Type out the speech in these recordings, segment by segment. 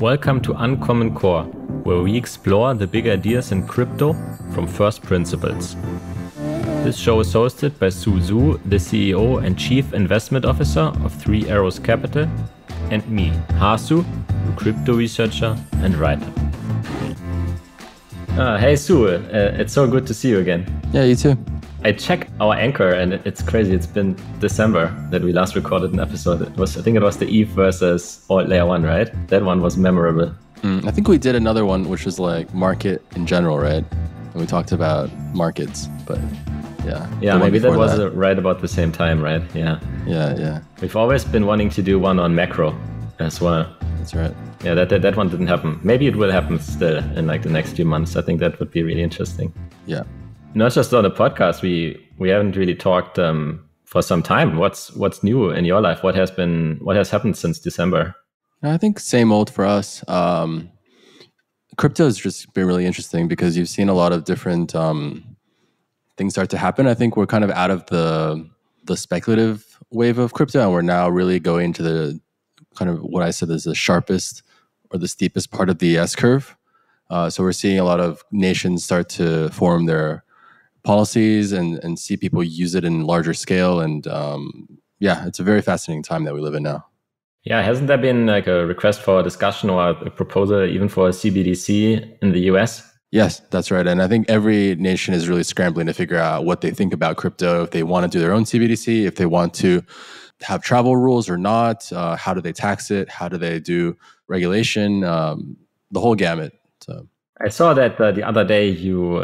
Welcome to Uncommon Core, where we explore the big ideas in crypto from first principles. This show is hosted by Su Zhu, the CEO and Chief Investment Officer of Three Arrows Capital, and me, Hasu, a crypto researcher and writer. Hey Su, it's so good to see you again. Yeah, you too. I checked our anchor and it's crazy. It's been December that we last recorded an episode. I think it was the ETH versus Alt Layer 1, right? That one was memorable. I think we did another one, which was like market in general, right? And we talked about markets, but yeah. Yeah, maybe that was right about the same time, right? Yeah. Yeah. We've always been wanting to do one on macro as well. That's right. Yeah, that one didn't happen. Maybe it will happen still in like the next few months. I think that would be really interesting. Yeah. Not just on the podcast, we haven't really talked for some time. What's new in your life? What has happened since December? I think same old for us. Crypto has just been really interesting because you've seen a lot of different things start to happen. I think we're kind of out of the speculative wave of crypto, and we're now really going to the kind of what I said is the sharpest or the steepest part of the S curve. So we're seeing a lot of nations start to form their policies and see people use it in larger scale. And it's a very fascinating time that we live in now. Yeah, hasn't there been like a request for a discussion or a proposal even for a CBDC in the US? Yes, that's right. And I think every nation is really scrambling to figure out what they think about crypto, if they want to do their own CBDC, if they want to have travel rules or not, how do they tax it, how do they do regulation, the whole gamut. So I saw that the other day you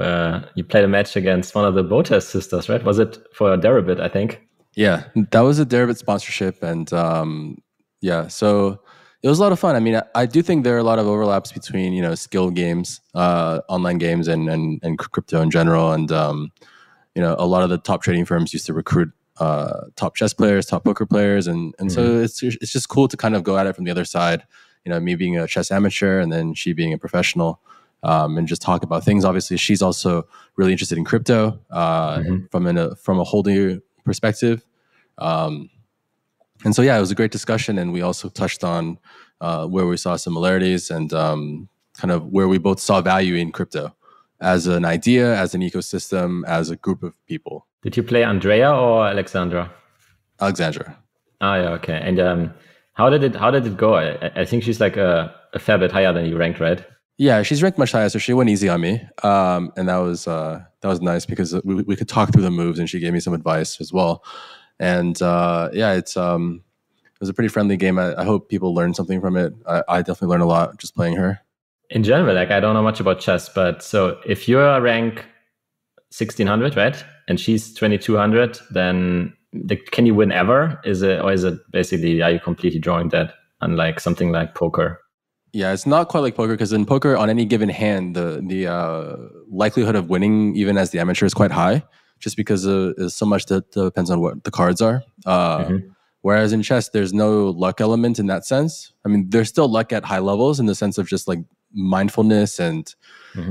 played a match against one of the Botas sisters, right? Was it for a Deribit, I think? Yeah, that was a Deribit sponsorship. And so it was a lot of fun. I mean, I do think there are a lot of overlaps between, skill games, online games and crypto in general. And, a lot of the top trading firms used to recruit top chess players, top poker players. And so it's just cool to kind of go at it from the other side. Me being a chess amateur and then she being a professional. And just talk about things. Obviously, she's also really interested in crypto from a holding perspective. And so, it was a great discussion. And we also touched on where we saw similarities and kind of where we both saw value in crypto as an idea, as an ecosystem, as a group of people. Did you play Andrea or Alexandra? Alexandra. Oh, yeah, okay. And how did it go? I think she's like a fair bit higher than you ranked, right? Yeah, she's ranked much higher, so she went easy on me, and that was nice because we could talk through the moves, and she gave me some advice as well. And it was a pretty friendly game. I hope people learned something from it. I definitely learned a lot just playing her. In general, like I don't know much about chess, but so if you're rank 1600, right, and she's 2200, then can you win ever? Is it basically are you completely drawing that? Unlike something like poker. Yeah, it's not quite like poker because in poker, on any given hand, the likelihood of winning, even as the amateur, is quite high, just because so much that depends on what the cards are. Whereas in chess, there's no luck element in that sense. I mean, there's still luck at high levels in the sense of just like mindfulness and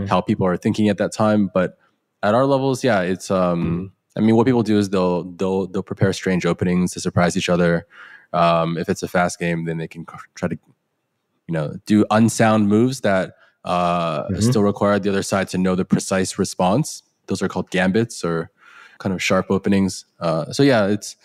how people are thinking at that time. But at our levels, it's. I mean, what people do is they'll prepare strange openings to surprise each other. If it's a fast game, then they can try to do unsound moves that still require the other side to know the precise response. Those are called gambits or kind of sharp openings. It's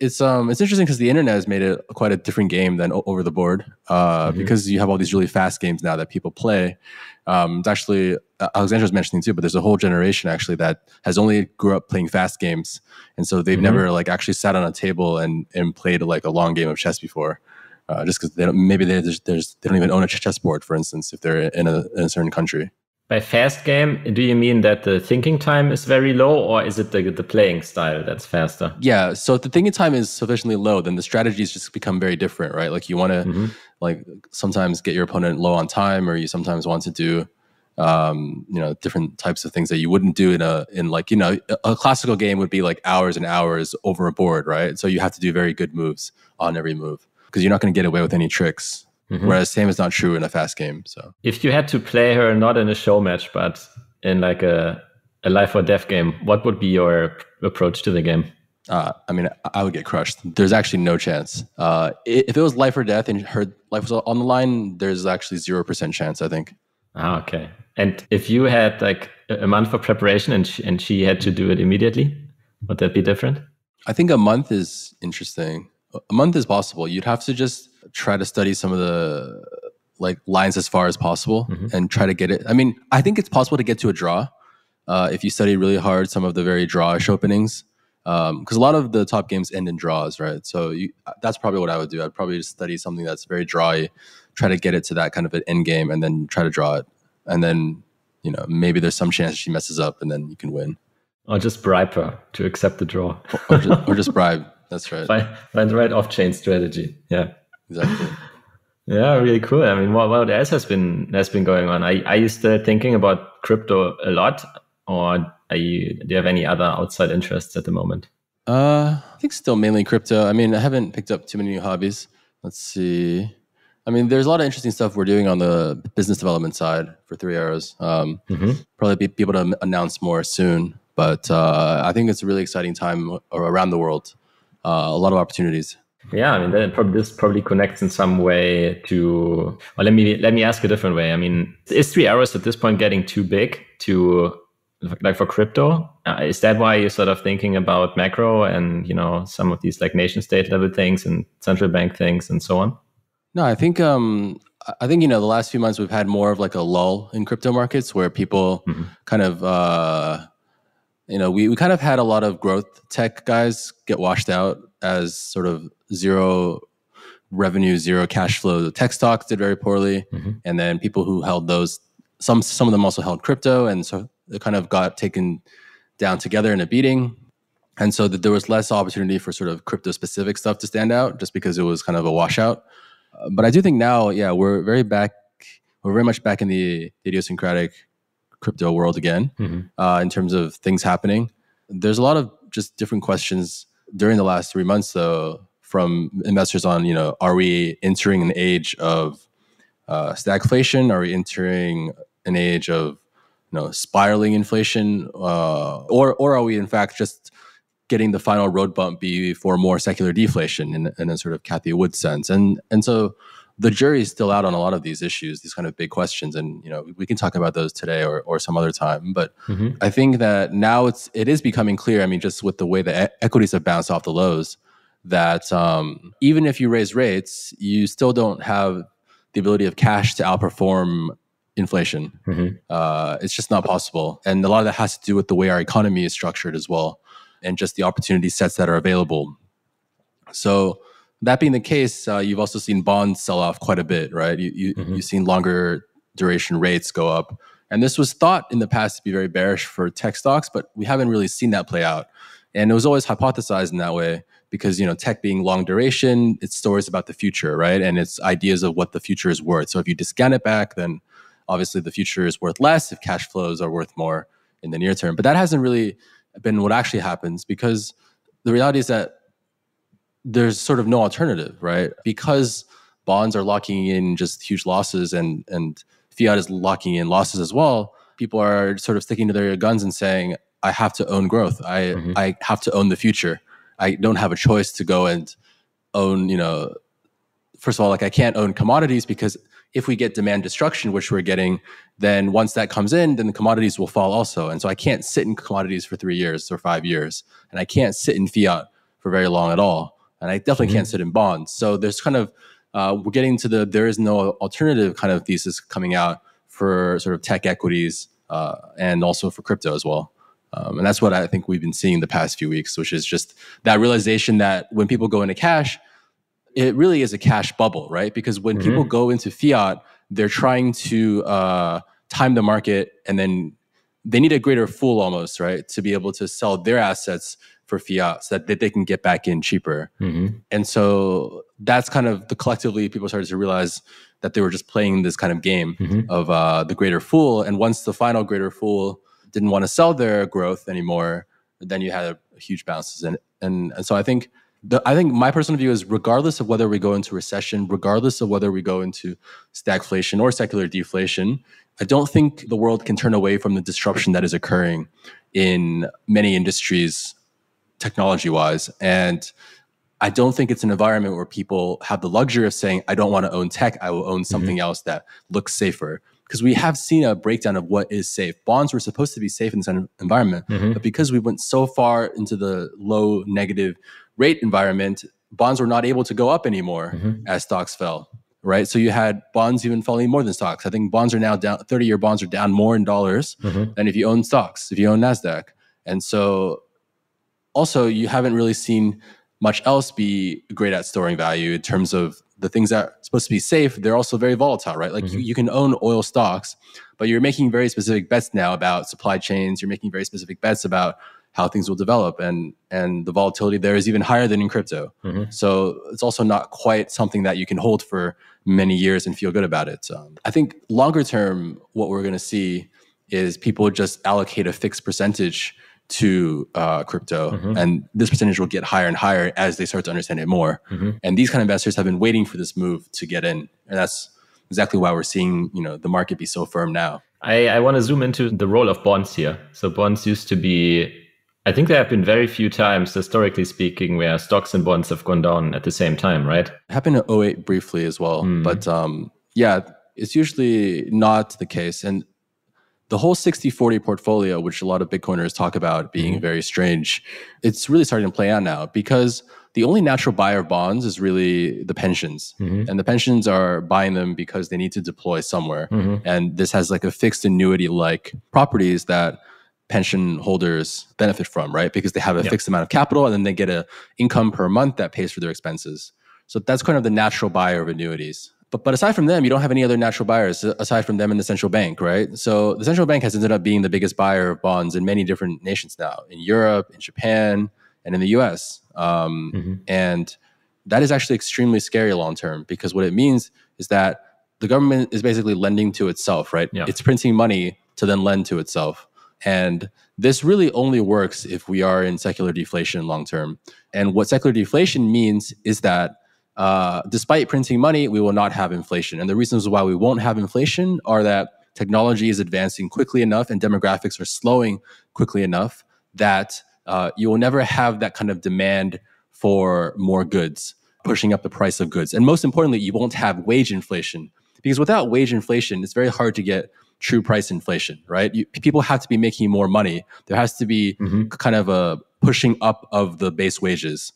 interesting because the internet has made it quite a different game than over the board because you have all these really fast games now that people play. It's actually, Alexandra's mentioning too, but there's a whole generation actually that has only grew up playing fast games. And so they've never like actually sat on a table and played like a long game of chess before. Just because they don't even own a chessboard, for instance, if they're in a certain country. By fast game, do you mean that the thinking time is very low, or is it the playing style that's faster? Yeah, so if the thinking time is sufficiently low, then the strategies just become very different, right? Like you want to like sometimes get your opponent low on time, or you sometimes want to do different types of things that you wouldn't do a classical game would be like hours and hours over a board, right? So you have to do very good moves on every move, because you're not going to get away with any tricks. Whereas same is not true in a fast game. So if you had to play her not in a show match, but in like a life or death game, what would be your approach to the game? I mean, I would get crushed. There's actually no chance. If it was life or death and her life was on the line, there's actually 0% chance, I think. Okay. And if you had like a month for preparation and she had to do it immediately, would that be different? I think a month is interesting. A month is possible. You'd have to just try to study some of the like lines as far as possible and try to get it. I mean, I think it's possible to get to a draw if you study really hard some of the very drawish openings. Because a lot of the top games end in draws, right? So that's probably what I would do. I'd probably just study something that's very drawy, try to get it to that kind of an end game, and then try to draw it. And then, maybe there's some chance she messes up, and then you can win. Or just bribe her to accept the draw. or just bribe. That's right. Find the right off-chain strategy. Yeah. Exactly. Yeah, really cool. I mean, what else has been going on? Are you still thinking about crypto a lot, or do you have any other outside interests at the moment? I think still mainly crypto. I mean, I haven't picked up too many new hobbies. Let's see. I mean, there's a lot of interesting stuff we're doing on the business development side for 3 Arrows. Probably be able to announce more soon. But I think it's a really exciting time around the world. A lot of opportunities. Yeah, I mean, this probably connects in some way to. Well, let me ask a different way. I mean, is 3 Arrows at this point getting too big to, like, for crypto? Is that why you're sort of thinking about macro and some of these like nation state level things and central bank things and so on? No, I think the last few months we've had more of like a lull in crypto markets where people kind of we kind of had a lot of growth tech guys get washed out as sort of zero revenue, zero cash flow. The tech stocks did very poorly, and then people who held those, some of them also held crypto, and so it kind of got taken down together in a beating. And so that there was less opportunity for sort of crypto specific stuff to stand out just because it was kind of a washout. But I do think now, yeah, we're very much back in the idiosyncratic crypto world again in terms of things happening. There's a lot of just different questions during the last 3 months, though, from investors on, are we entering an age of stagflation? Are we entering an age of spiraling inflation, or are we in fact just getting the final road bump before more secular deflation in a sort of Cathie Wood sense? And so the jury is still out on a lot of these issues, these kind of big questions, and we can talk about those today or some other time. But I think that now it is becoming clear. I mean, just with the way the equities have bounced off the lows, that even if you raise rates, you still don't have the ability of cash to outperform inflation. It's just not possible. And a lot of that has to do with the way our economy is structured as well, and just the opportunity sets that are available. So that being the case, you've also seen bonds sell off quite a bit, right? You've seen longer duration rates go up. And this was thought in the past to be very bearish for tech stocks, but we haven't really seen that play out. And it was always hypothesized in that way because, tech being long duration, it's stories about the future, right? And it's ideas of what the future is worth. So if you discount it back, then obviously the future is worth less if cash flows are worth more in the near term. But that hasn't really been what actually happens, because the reality is that there's sort of no alternative, right? Because bonds are locking in just huge losses and fiat is locking in losses as well. People are sort of sticking to their guns and saying, I have to own growth. I have to own the future. I don't have a choice to go and own, first of all, like I can't own commodities because if we get demand destruction, which we're getting, then once that comes in, then the commodities will fall also. And so I can't sit in commodities for 3 years or 5 years. And I can't sit in fiat for very long at all. And I definitely can't sit in bonds. So there's kind of, we're getting to there is no alternative kind of thesis coming out for sort of tech equities and also for crypto as well. And that's what I think we've been seeing the past few weeks, which is just that realization that when people go into cash, it really is a cash bubble, right? Because when people go into fiat, they're trying to time the market, and then they need a greater fool almost, right? To be able to sell their assets for fiat so that they can get back in cheaper. And so that's kind of collectively people started to realize that they were just playing this kind of game of the greater fool. And once the final greater fool didn't want to sell their growth anymore, then you had huge bounces. And so I think my personal view is, regardless of whether we go into recession, regardless of whether we go into stagflation or secular deflation, I don't think the world can turn away from the disruption that is occurring in many industries technology-wise. And I don't think it's an environment where people have the luxury of saying, I don't want to own tech, I will own something else that looks safer. Because we have seen a breakdown of what is safe. Bonds were supposed to be safe in this environment, but because we went so far into the low negative rate environment, bonds were not able to go up anymore as stocks fell, right? So you had bonds even falling more than stocks. I think bonds are now down, 30-year bonds are down more in dollars than if you own stocks, if you own NASDAQ. And so also you haven't really seen much else be great at storing value in terms of the things that are supposed to be safe. They're also very volatile, right? Like you can own oil stocks, but you're making very specific bets now about supply chains. You're making very specific bets about how things will develop, and the volatility there is even higher than in crypto. So it's also not quite something that you can hold for many years and feel good about it. I think longer term, what we're going to see is people just allocate a fixed percentage to crypto, and this percentage will get higher and higher as they start to understand it more. And these kind of investors have been waiting for this move to get in, and that's exactly why we're seeing the market be so firm now. I want to zoom into the role of bonds here. So bonds used to be, I think there have been very few times, historically speaking, where stocks and bonds have gone down at the same time, right? It happened in 2008 briefly as well, but yeah, it's usually not the case. And the whole 60-40 portfolio, which a lot of Bitcoiners talk about being very strange, it's really starting to play out now because the only natural buyer of bonds is really the pensions. And the pensions are buying them because they need to deploy somewhere. And this has like a fixed annuity-like properties that pension holders benefit from, right? Because they have a fixed amount of capital and then they get an income per month that pays for their expenses. So that's kind of the natural buyer of annuities. But aside from them, you don't have any other natural buyers aside from them and the central bank, right? So the central bank has ended up being the biggest buyer of bonds in many different nations now, in Europe, in Japan, and in the US. And that is actually extremely scary long term, because what it means is that the government is basically lending to itself, right? It's printing money to then lend to itself. And this really only works if we are in secular deflation long term. And what secular deflation means is that despite printing money, we will not have inflation. And the reasons why we won't have inflation are that technology is advancing quickly enough and demographics are slowing quickly enough that you will never have that kind of demand for more goods, pushing up the price of goods. And most importantly, you won't have wage inflation, because without wage inflation, it's very hard to get true price inflation, right? People have to be making more money. There has to be kind of a pushing up of the base wages.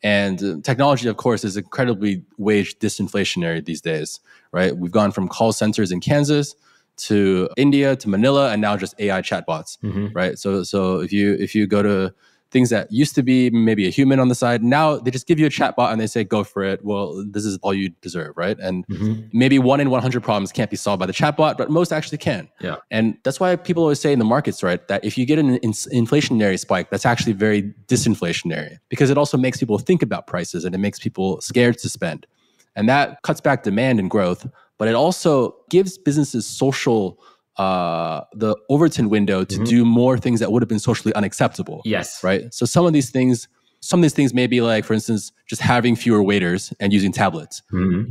And technology, of course, is incredibly wage disinflationary these days, right? We've gone from call centers in Kansas to India to Manila, and now just AI chatbots, right? So if you go to things that used to be maybe a human on the side, now they just give you a chatbot and they say, go for it. Well, this is all you deserve, right? And maybe 1 in 100 problems can't be solved by the chatbot, but most actually can. Yeah. And that's why people always say in the markets, right, that if you get an inflationary spike, that's actually very disinflationary, because it also makes people think about prices and it makes people scared to spend. And that cuts back demand and growth, but it also gives businesses social the Overton window to do more things that would have been socially unacceptable. Yes. Right. So some of these things may be like, for instance, just having fewer waiters and using tablets.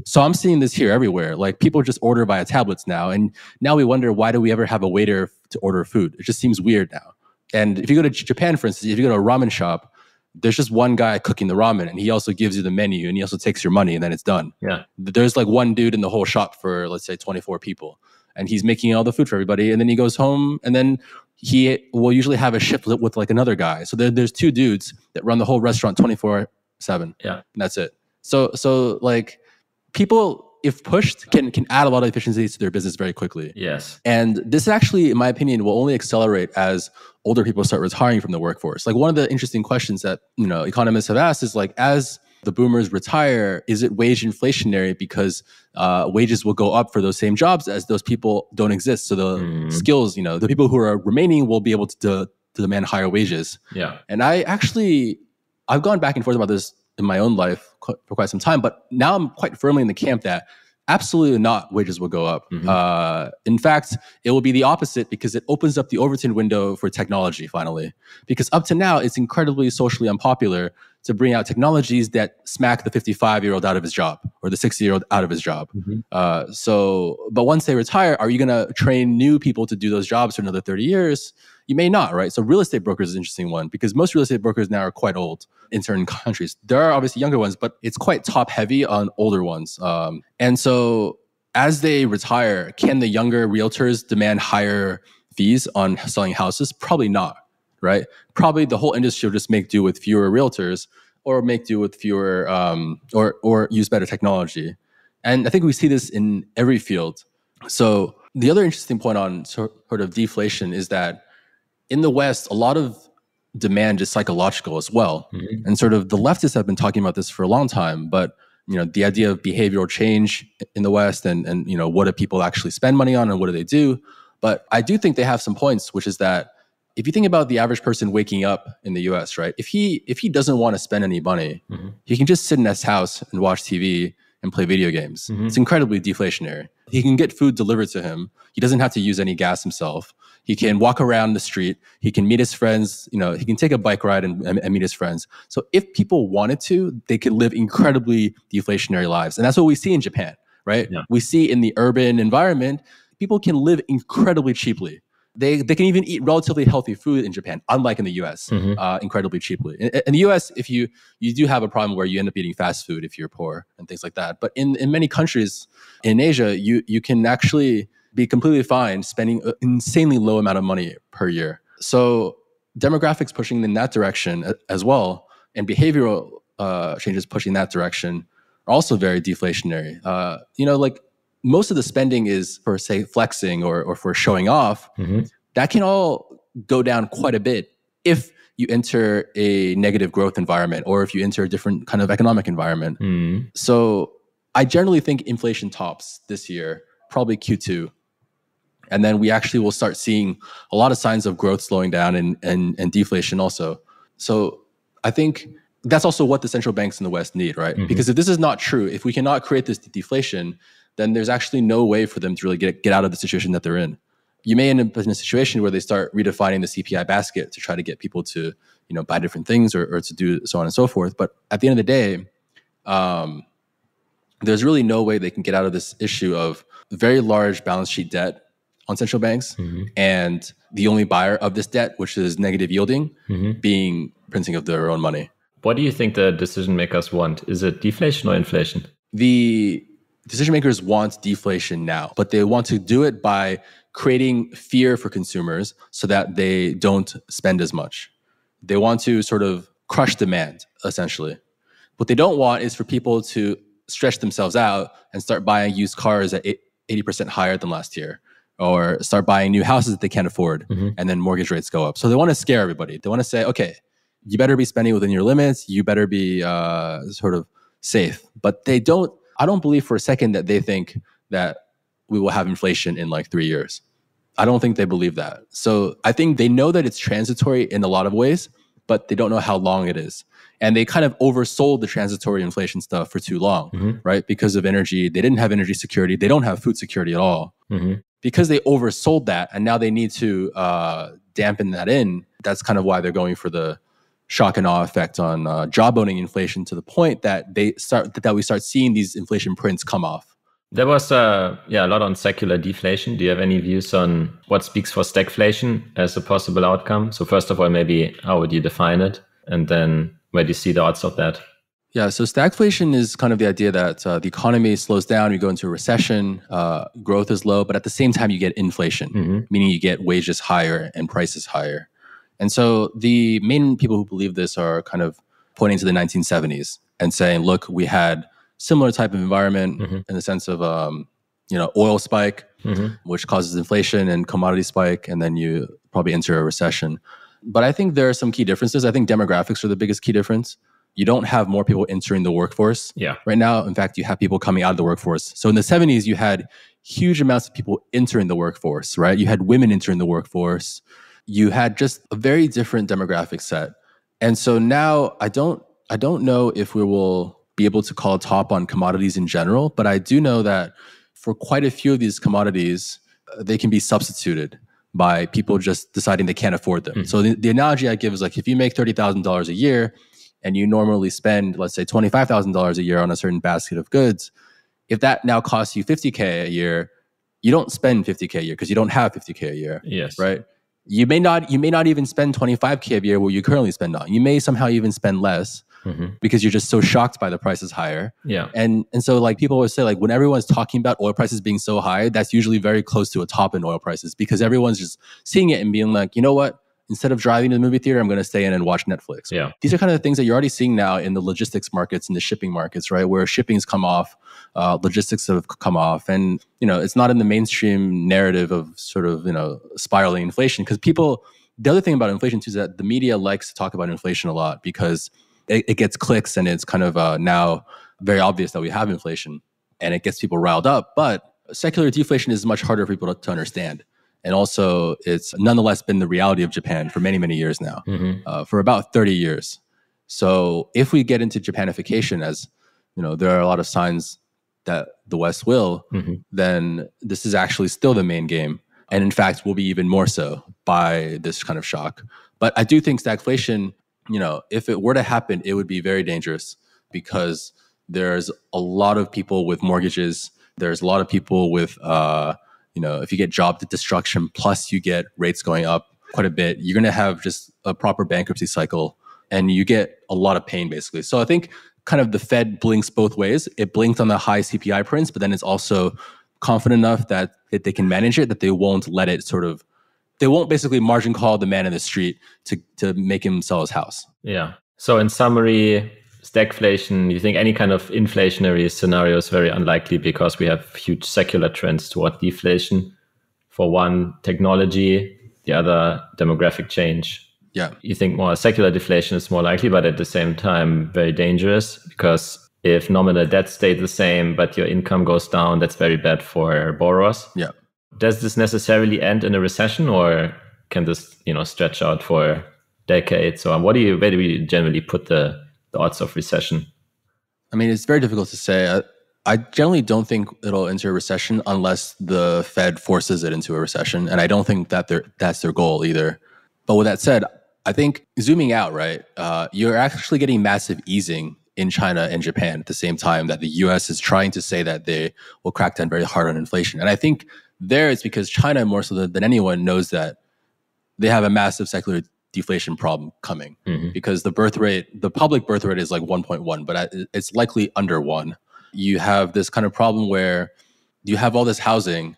So I'm seeing this here everywhere. Like people just order via tablets now. And now we wonder, why do we ever have a waiter to order food? It just seems weird now. And if you go to Japan, for instance, if you go to a ramen shop, there's just one guy cooking the ramen, and he also gives you the menu, and he also takes your money, and then it's done. Yeah. There's like one dude in the whole shop for, let's say, 24 people. And he's making all the food for everybody. And then he goes home, and then he will usually have a shift with like another guy. So there's two dudes that run the whole restaurant 24/7. Yeah. And that's it. So like people, if pushed, can add a lot of efficiencies to their business very quickly. Yes. And this actually, in my opinion, will only accelerate as older people start retiring from the workforce. Like one of the interesting questions that, economists have asked is like, as the boomers retire, is it wage inflationary because wages will go up for those same jobs as those people don't exist? So the skills, the people who are remaining will be able to demand higher wages. Yeah. And I've gone back and forth about this in my own life for quite some time, but now I'm quite firmly in the camp that absolutely not, wages will go up. In fact, it will be the opposite, because it opens up the Overton window for technology finally. Because up to now, it's incredibly socially unpopular to bring out technologies that smack the 55-year-old out of his job or the 60-year-old out of his job. But once they retire, are you going to train new people to do those jobs for another 30 years? You may not, right? So real estate brokers is an interesting one because most real estate brokers now are quite old in certain countries. There are obviously younger ones, but it's quite top heavy on older ones. And so as they retire, can the younger realtors demand higher fees on selling houses? Probably not, right? Probably the whole industry will just make do with fewer realtors or make do with fewer or use better technology. And I think we see this in every field. So the other interesting point on sort of deflation is that in the West, a lot of demand is psychological as well. And sort of the leftists have been talking about this for a long time, but the idea of behavioral change in the West and what do people actually spend money on and what do they do? But I do think they have some points, which is that if you think about the average person waking up in the US, right? If he doesn't want to spend any money, he can just sit in his house and watch TV and play video games. It's incredibly deflationary. He can get food delivered to him. He doesn't have to use any gas himself. He can walk around the street. He can meet his friends. He can take a bike ride and meet his friends. So if people wanted to, they could live incredibly deflationary lives. And that's what we see in Japan, right? Yeah. We see in the urban environment, people can live incredibly cheaply. They can even eat relatively healthy food in Japan, unlike in the US, incredibly cheaply. In the US, if you do have a problem where you end up eating fast food if you're poor and things like that. But in many countries in Asia, you can actually be completely fine spending an insanely low amount of money per year. So demographics pushing in that direction as well, and behavioral changes pushing that direction are also very deflationary. Like most of the spending is for, say, flexing or for showing off. That can all go down quite a bit if you enter a negative growth environment or if you enter a different kind of economic environment. So I generally think inflation tops this year, probably Q2. And then we actually will start seeing a lot of signs of growth slowing down and deflation also. So I think that's also what the central banks in the West need, right? Because if this is not true, if we cannot create this deflation, then there's actually no way for them to really get out of the situation that they're in. You may end up in a situation where they start redefining the CPI basket to try to get people to, buy different things or to do so on and so forth. But at the end of the day, there's really no way they can get out of this issue of very large balance sheet debt on central banks and the only buyer of this debt, which is negative yielding, being printing of their own money. What do you think the decision makers want? Is it deflation or inflation? The decision makers want deflation now, but they want to do it by creating fear for consumers so that they don't spend as much. They want to sort of crush demand, essentially. What they don't want is for people to stretch themselves out and start buying used cars at 80% higher than last year, or start buying new houses that they can't afford, and then mortgage rates go up. So they want to scare everybody. They want to say, okay, you better be spending within your limits. You better be sort of safe. But I don't believe for a second that they think that we will have inflation in like 3 years. I don't think they believe that. So I think they know that it's transitory in a lot of ways, but they don't know how long it is. And they kind of oversold the transitory inflation stuff for too long, right? Because of energy. They didn't have energy security. They don't have food security at all. Because they oversold that and now they need to dampen that in, that's kind of why they're going for the shock and awe effect on jawboning inflation to the point that we start seeing these inflation prints come off. There was a lot on secular deflation. Do you have any views on what speaks for stagflation as a possible outcome? So first of all, maybe how would you define it? And then where do you see the odds of that? Yeah, so stagflation is kind of the idea that the economy slows down, you go into a recession, growth is low, but at the same time you get inflation, meaning you get wages higher and prices higher. And so the main people who believe this are kind of pointing to the 1970s and saying, look, we had similar type of environment in the sense of, oil spike, which causes inflation, and commodity spike, and then you probably enter a recession. But I think there are some key differences. I think demographics are the biggest key difference. You don't have more people entering the workforce right now. In fact, you have people coming out of the workforce. So in the 70s, you had huge amounts of people entering the workforce, right? You had women entering the workforce. You had just a very different demographic set. And so now I don't know if we will be able to call a top on commodities in general, but I do know that for quite a few of these commodities, they can be substituted by people just deciding they can't afford them. So the analogy I give is like, if you make $30,000 a year and you normally spend, let's say, $25,000 a year on a certain basket of goods, if that now costs you $50K a year, you don't spend $50K a year because you don't have $50K a year, right? you may not even spend 25K a year where you currently spend on. You may somehow even spend less because you're just so shocked by the prices higher. Yeah. And so like people always say, like when everyone's talking about oil prices being so high, that's usually very close to a top in oil prices because everyone's just seeing it and being like, you know what? Instead of driving to the movie theater, I'm going to stay in and watch Netflix. Yeah. These are kind of the things that you're already seeing now in the logistics markets and the shipping markets, right? Where shipping's come off, logistics have come off. And, it's not in the mainstream narrative of sort of, spiraling inflation. Because the other thing about inflation too is that the media likes to talk about inflation a lot because it gets clicks and it's kind of now very obvious that we have inflation and it gets people riled up. But secular deflation is much harder for people to understand. And also, it's nonetheless been the reality of Japan for many, many years now, for about 30 years. So if we get into Japanification, as there are a lot of signs that the West will, then this is actually still the main game. And in fact, will be even more so by this kind of shock. But I do think stagflation, if it were to happen, it would be very dangerous because there's a lot of people with mortgages. There's a lot of people with... if you get job destruction, plus you get rates going up quite a bit, you're going to have just a proper bankruptcy cycle and you get a lot of pain basically. So I think kind of the Fed blinks both ways. It blinked on the high CPI prints, but then it's also confident enough that they can manage it, that they won't let it they won't basically margin call the man in the street to make him sell his house. Yeah. So in summary, stagflation, you think any kind of inflationary scenario is very unlikely because we have huge secular trends toward deflation. For one, technology, the other, demographic change. Yeah. You think more secular deflation is more likely, but at the same time, very dangerous because if nominal debt stayed the same, but your income goes down, that's very bad for borrowers. Yeah. Does this necessarily end in a recession or can this, stretch out for decades? Or where do we generally put the odds of recession? I mean, it's very difficult to say. I generally don't think it'll enter a recession unless the Fed forces it into a recession. And I don't think that that's their goal either. But with that said, I think zooming out, right, you're actually getting massive easing in China and Japan at the same time that the US is trying to say that they will crack down very hard on inflation. And I think there it's because China, more so than anyone, knows that they have a massive secular deflation problem coming because the public birth rate is like 1.1, but it's likely under 1. You have this kind of problem where you have all this housing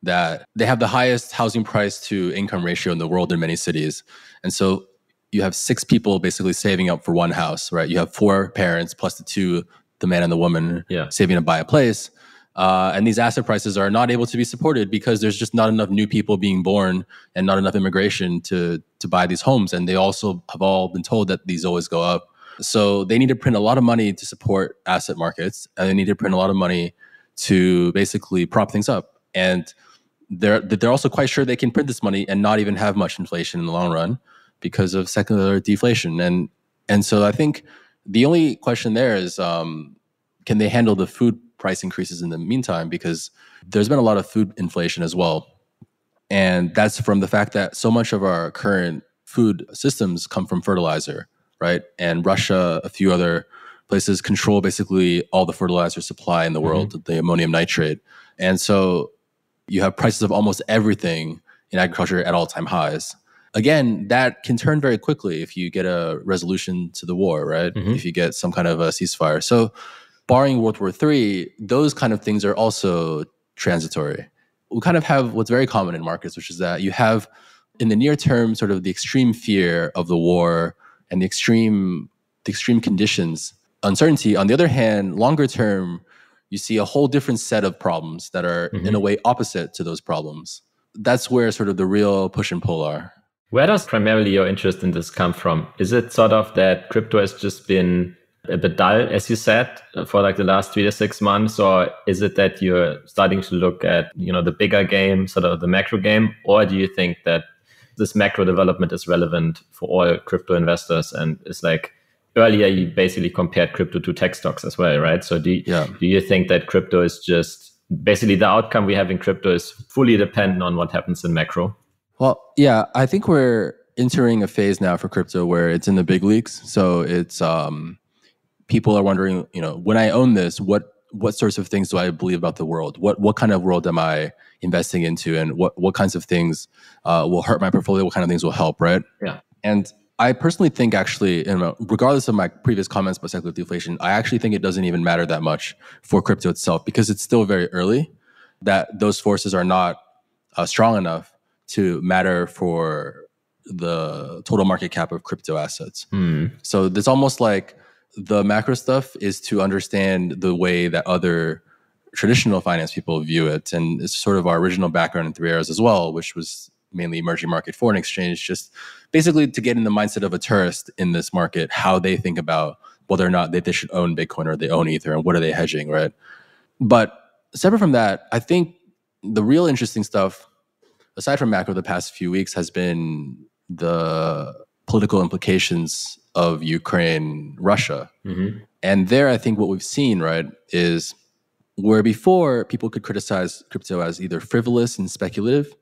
that they have the highest housing price to income ratio in the world in many cities. And so you have 6 people basically saving up for one house, right? You have 4 parents plus the man and the woman saving to buy a place. And these asset prices are not able to be supported because there's just not enough new people being born and not enough immigration to buy these homes. And they also have all been told that these always go up. So they need to print a lot of money to support asset markets, and they need to print a lot of money to basically prop things up. And they're also quite sure they can print this money and not even have much inflation in the long run because of secular deflation. And so I think the only question there is, can they handle the food price increases in the meantime? Because there's been a lot of food inflation as well. And that's from the fact that so much of our current food systems come from fertilizer, right? And Russia, a few other places control basically all the fertilizer supply in the world, the ammonium nitrate. And so you have prices of almost everything in agriculture at all-time highs. Again, that can turn very quickly if you get a resolution to the war, right? If you get some kind of a ceasefire. So barring World War III, those kind of things are also transitory. We kind of have what's very common in markets, which is that you have in the near term sort of the extreme fear of the war and the extreme conditions, uncertainty. On the other hand, longer term, you see a whole different set of problems that are in a way opposite to those problems. That's where sort of the real push and pull are. Where does primarily your interest in this come from? Is it sort of that crypto has just been a bit dull, as you said, for like the last 3 to 6 months? Or is it that you're starting to look at, the bigger game, sort of the macro game? Or do you think that this macro development is relevant for all crypto investors? And it's like earlier, you basically compared crypto to tech stocks as well, right? So do you think that crypto is just basically the outcome we have in crypto is fully dependent on what happens in macro? Well, yeah, I think we're entering a phase now for crypto where it's in the big leagues. So it's people are wondering, when I own this, what what sorts of things do I believe about the world? What kind of world am I investing into, and what kinds of things will hurt my portfolio? What kind of things will help, right? Yeah. And I personally think, actually, regardless of my previous comments about secular deflation, I actually think it doesn't even matter that much for crypto itself, because it's still very early, that those forces are not strong enough to matter for the total market cap of crypto assets. So it's almost like the macro stuff is to understand the way that other traditional finance people view it. And it's sort of our original background in 3 Arrows as well, which was mainly emerging market foreign exchange, just basically to get in the mindset of a tourist in this market, how they think about whether or not they should own Bitcoin or they own Ether, and what are they hedging, right? But separate from that, I think the real interesting stuff, aside from macro, the past few weeks has been the political implications of Ukraine, Russia. And there, I think what we've seen, right, is where before people could criticize crypto as either frivolous and speculative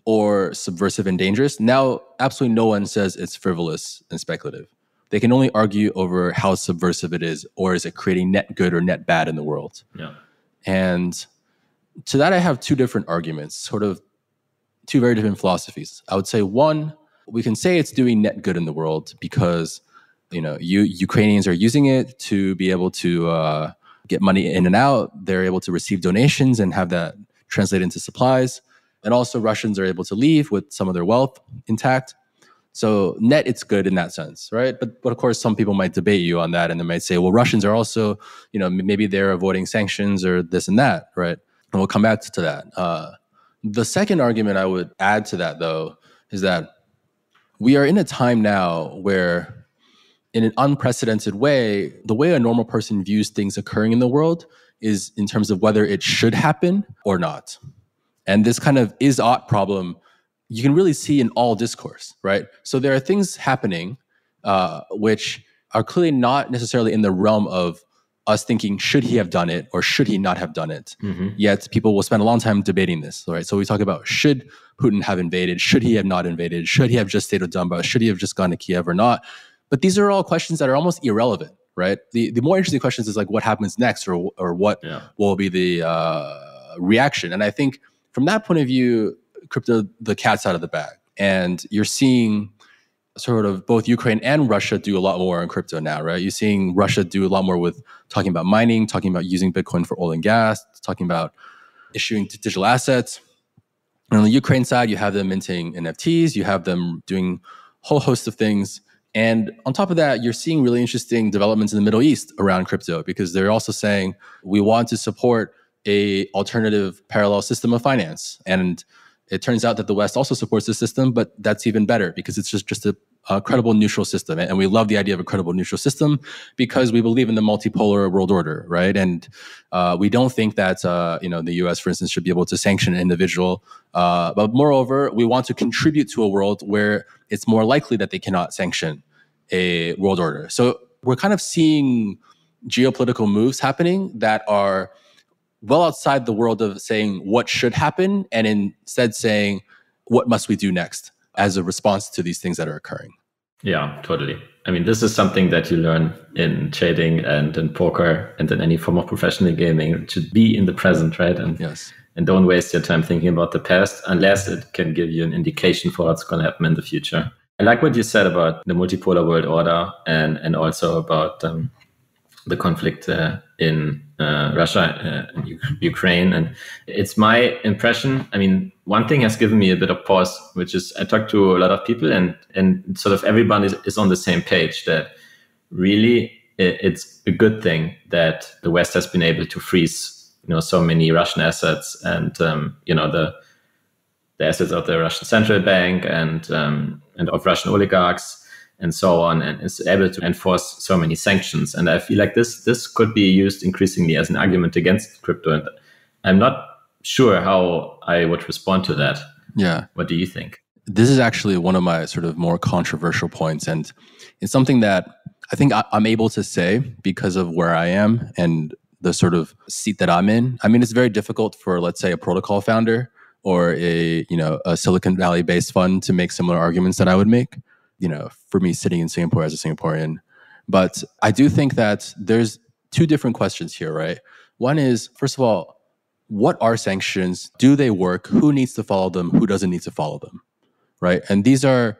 or subversive and dangerous, now absolutely no one says it's frivolous and speculative. They can only argue over how subversive it is, or is it creating net good or net bad in the world. Yeah. And to that, I have two different arguments, sort of two very different philosophies. I would say, one, we can say it's doing net good in the world because Ukrainians are using it to be able to get money in and out. They're able to receive donations and have that translate into supplies. And also Russians are able to leave with some of their wealth intact. So net, it's good in that sense, right? But of course, some people might debate you on that, and they might say, well, Russians are also, maybe they're avoiding sanctions or this and that, right? And we'll come back to that. The second argument I would add to that, though, is that we are in a time now where, in an unprecedented way, the way a normal person views things occurring in the world is in terms of whether it should happen or not. And this kind of is-ought problem you can really see in all discourse, right? So there are things happening which are clearly not necessarily in the realm of us thinking, should he have done it or should he not have done it? Yet people will spend a long time debating this, right? So we talk about, should Putin have invaded? Should he have not invaded? Should he have just stayed with Donbass? Should he have just gone to Kiev or not? But these are all questions that are almost irrelevant, right? The more interesting questions is like, what happens next, or what will be the reaction? And I think from that point of view, crypto, the cat's out of the bag. And you're seeing sort of both Ukraine and Russia do a lot more in crypto now, right? You're seeing Russia do a lot more with talking about mining, talking about using Bitcoin for oil and gas, talking about issuing digital assets. And on the Ukraine side, you have them minting NFTs, you have them doing a whole host of things. And on top of that, you're seeing really interesting developments in the Middle East around crypto, because they're also saying, we want to support a alternative parallel system of finance. And it turns out that the West also supports this system, but that's even better because it's just a credible neutral system. And we love the idea of a credible neutral system because we believe in the multipolar world order, right? And we don't think that the U.S., for instance, should be able to sanction an individual. But moreover, we want to contribute to a world where it's more likely that they cannot sanction a world order. So we're kind of seeing geopolitical moves happening that are well outside the world of saying what should happen, and instead saying what must we do next as a response to these things that are occurring. Yeah, totally. I mean, this is something that you learn in trading and in poker and in any form of professional gaming, to be in the present, right? And yes. And don't waste your time thinking about the past unless it can give you an indication for what's going to happen in the future. I like what you said about the multipolar world order and also about the conflict in Russia and Ukraine. And it's my impression, I mean, one thing has given me a bit of pause, which is I talked to a lot of people and sort of everyone is on the same page that really it's a good thing that the West has been able to freeze so many Russian assets and the assets of the Russian central bank and of Russian oligarchs and so on, and is able to enforce so many sanctions. And I feel like this could be used increasingly as an argument against crypto. And I'm not sure how I would respond to that. Yeah. What do you think? This is actually one of my sort of more controversial points. And it's something that I think I'm able to say because of where I am and the sort of seat that I'm in. I mean, it's very difficult for, let's say, a protocol founder or a Silicon Valley based fund to make similar arguments that I would make, for me sitting in Singapore as a Singaporean. But I do think that there's two different questions here, right? One is, first of all, what are sanctions? Do they work? Who needs to follow them? Who doesn't need to follow them? Right? And these are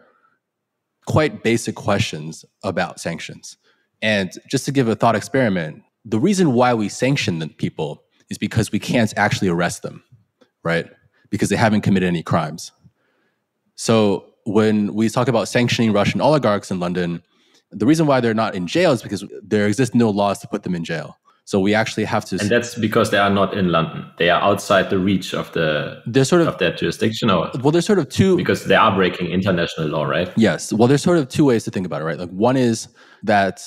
quite basic questions about sanctions. And just to give a thought experiment, the reason why we sanction the people is because we can't actually arrest them, right? Because they haven't committed any crimes. So when we talk about sanctioning Russian oligarchs in London, the reason why they're not in jail is because there exist no laws to put them in jail. So we actually have to... And that's because they are not in London. They are outside the reach of that jurisdiction. Or well, there's sort of two... Because they are breaking international law, right? Yes. Well, there's sort of two ways to think about it, right? Like one is that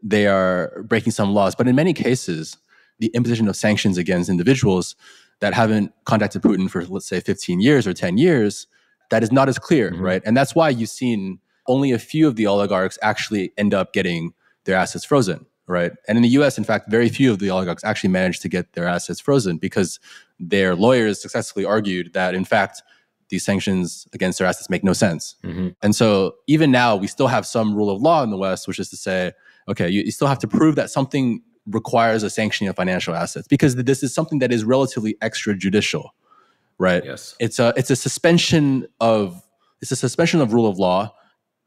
they are breaking some laws, but in many cases, the imposition of sanctions against individuals that haven't contacted Putin for, let's say, 15 years or 10 years, that is not as clear, right? And that's why you've seen only a few of the oligarchs actually end up getting their assets frozen, right? And in the US, in fact, very few of the oligarchs actually managed to get their assets frozen because their lawyers successfully argued that, in fact, these sanctions against their assets make no sense. And so even now, we still have some rule of law in the West, which is to say, okay, you still have to prove that something requires a sanctioning of financial assets because this is something that is relatively extrajudicial, right? Yes. It's a suspension of rule of law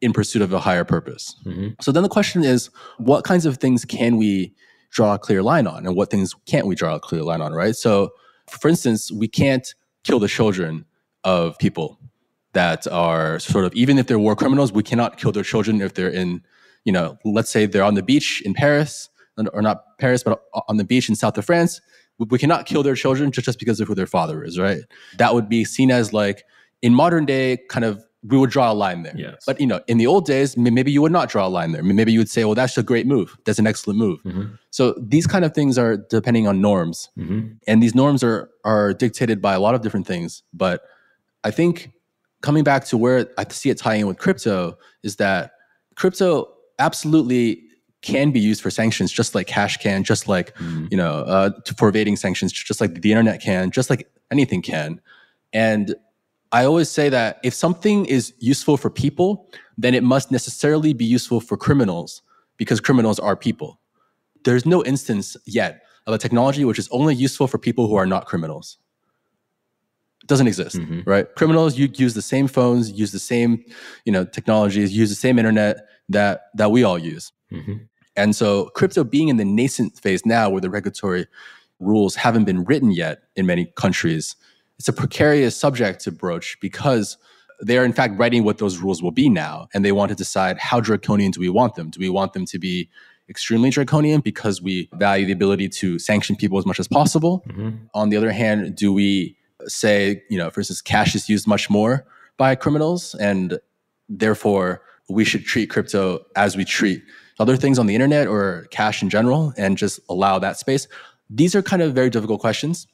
in pursuit of a higher purpose. So then the question is, what kinds of things can we draw a clear line on, and what things can't we draw a clear line on, right? So, for instance, we can't kill the children of people that are sort of, even if they're war criminals, we cannot kill their children if they're in, let's say they're on the beach in Paris, or not Paris, but on the beach in south of France. We cannot kill their children just because of who their father is, right? That would be seen as like, in modern day, kind of, we would draw a line there. Yes. But, in the old days, maybe you would not draw a line there. Maybe you would say, well, that's a great move. That's an excellent move. So these kind of things are depending on norms. And these norms are dictated by a lot of different things. But I think coming back to where I see it tying in with crypto is that crypto absolutely can be used for sanctions, just like cash can, just like, for evading sanctions, just like the internet can, just like anything can. And I always say that if something is useful for people, then it must necessarily be useful for criminals, because criminals are people. There's no instance yet of a technology which is only useful for people who are not criminals. It doesn't exist, right? Criminals use the same phones, use the same, technologies, use the same internet that we all use. And so crypto being in the nascent phase now, where the regulatory rules haven't been written yet in many countries, it's a precarious subject to broach because they are in fact writing what those rules will be now. And they want to decide, how draconian do we want them? Do we want them to be extremely draconian because we value the ability to sanction people as much as possible? On the other hand, do we say, for instance, cash is used much more by criminals, and therefore we should treat crypto as we treat other things on the internet or cash in general, and just allow that space? These are kind of very difficult questions.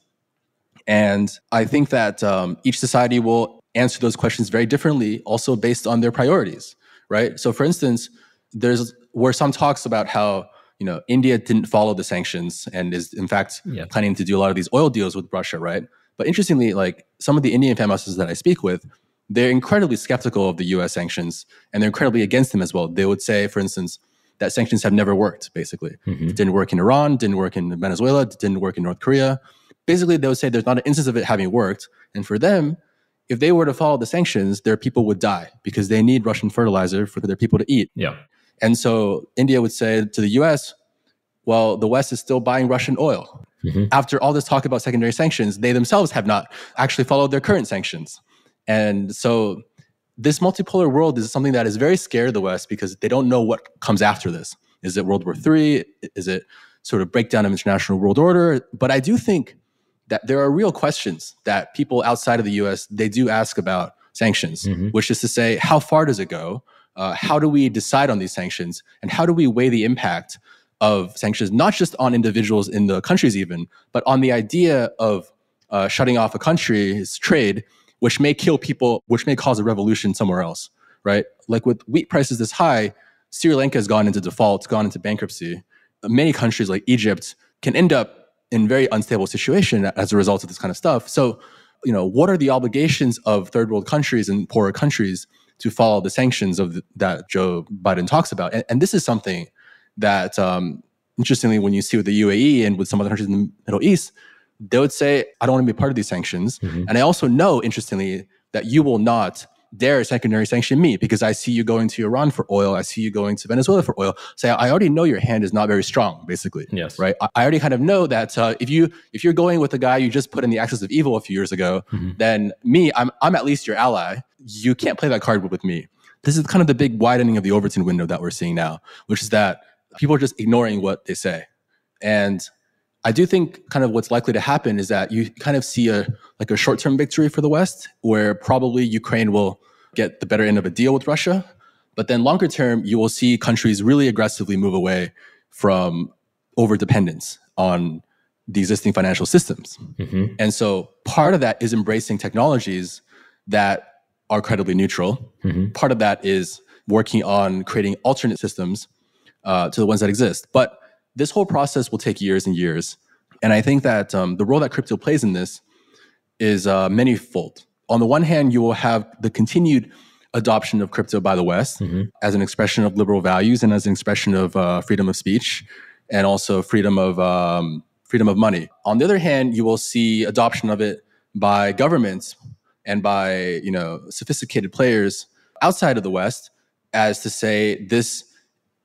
And I think that each society will answer those questions very differently, also based on their priorities, right? So for instance, were some talks about how, India didn't follow the sanctions and is in fact planning to do a lot of these oil deals with Russia, right? But interestingly, like some of the Indian family offices that I speak with, they're incredibly skeptical of the US sanctions, and they're incredibly against them as well. They would say, for instance, that sanctions have never worked, basically. It didn't work in Iran, didn't work in Venezuela, didn't work in North Korea. Basically, they would say there's not an instance of it having worked. And for them, if they were to follow the sanctions, their people would die because they need Russian fertilizer for their people to eat. Yeah. And so India would say to the US, well, the West is still buying Russian oil. After all this talk about secondary sanctions, they themselves have not actually followed their current sanctions. And so this multipolar world is something that is very scared of the West because they don't know what comes after this. Is it World War III? Is it sort of breakdown of international world order? But I do think that there are real questions that people outside of the US, they do ask about sanctions, which is to say, how far does it go? How do we decide on these sanctions? And how do we weigh the impact of sanctions, not just on individuals in the countries even, but on the idea of shutting off a country's trade, which may kill people, which may cause a revolution somewhere else, right? Like with wheat prices this high, Sri Lanka has gone into default, gone into bankruptcy. Many countries like Egypt can end up in very unstable situation as a result of this kind of stuff. So, what are the obligations of third world countries and poorer countries to follow the sanctions that Joe Biden talks about? And this is something that interestingly, when you see with the UAE and with some other countries in the Middle East, they would say, I don't want to be part of these sanctions. And I also know, interestingly, that you will not dare secondary sanction me because I see you going to Iran for oil. I see you going to Venezuela for oil. So I already know your hand is not very strong, basically. Yes. Right. I already kind of know that if you're going with a guy you just put in the axis of evil a few years ago, then me, I'm at least your ally. You can't play that card with me. This is kind of the big widening of the Overton window that we're seeing now, which is that people are just ignoring what they say. And I do think kind of what's likely to happen is that you kind of see a short-term victory for the West, where probably Ukraine will get the better end of a deal with Russia. But then longer term, you will see countries really aggressively move away from over-dependence on the existing financial systems. And so part of that is embracing technologies that are credibly neutral. Part of that is working on creating alternate systems to the ones that exist. But this whole process will take years and years. And I think that the role that crypto plays in this is manyfold. On the one hand, you will have the continued adoption of crypto by the West as an expression of liberal values and as an expression of freedom of speech and also freedom of money. On the other hand, you will see adoption of it by governments and by sophisticated players outside of the West as to say this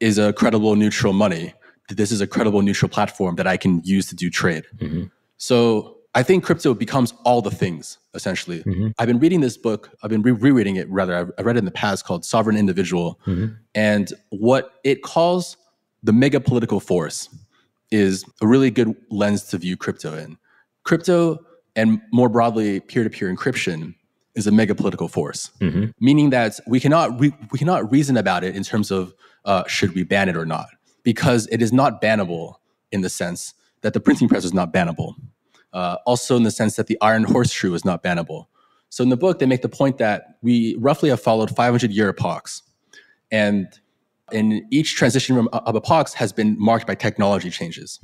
is a credible neutral money. This is a credible neutral platform that I can use to do trade. So I think crypto becomes all the things, essentially. I've been reading this book. I've been rereading it, rather. I read it in the past, called Sovereign Individual. And what it calls the mega political force is a really good lens to view crypto in. Crypto, and more broadly, peer-to-peer encryption, is a mega political force, meaning that we cannot reason about it in terms of should we ban it or not, because it is not bannable in the sense that the printing press is not bannable. Also in the sense that the iron horseshoe is not bannable. So in the book, they make the point that we roughly have followed 500-year epochs. And in each transition of epochs has been marked by technology changes.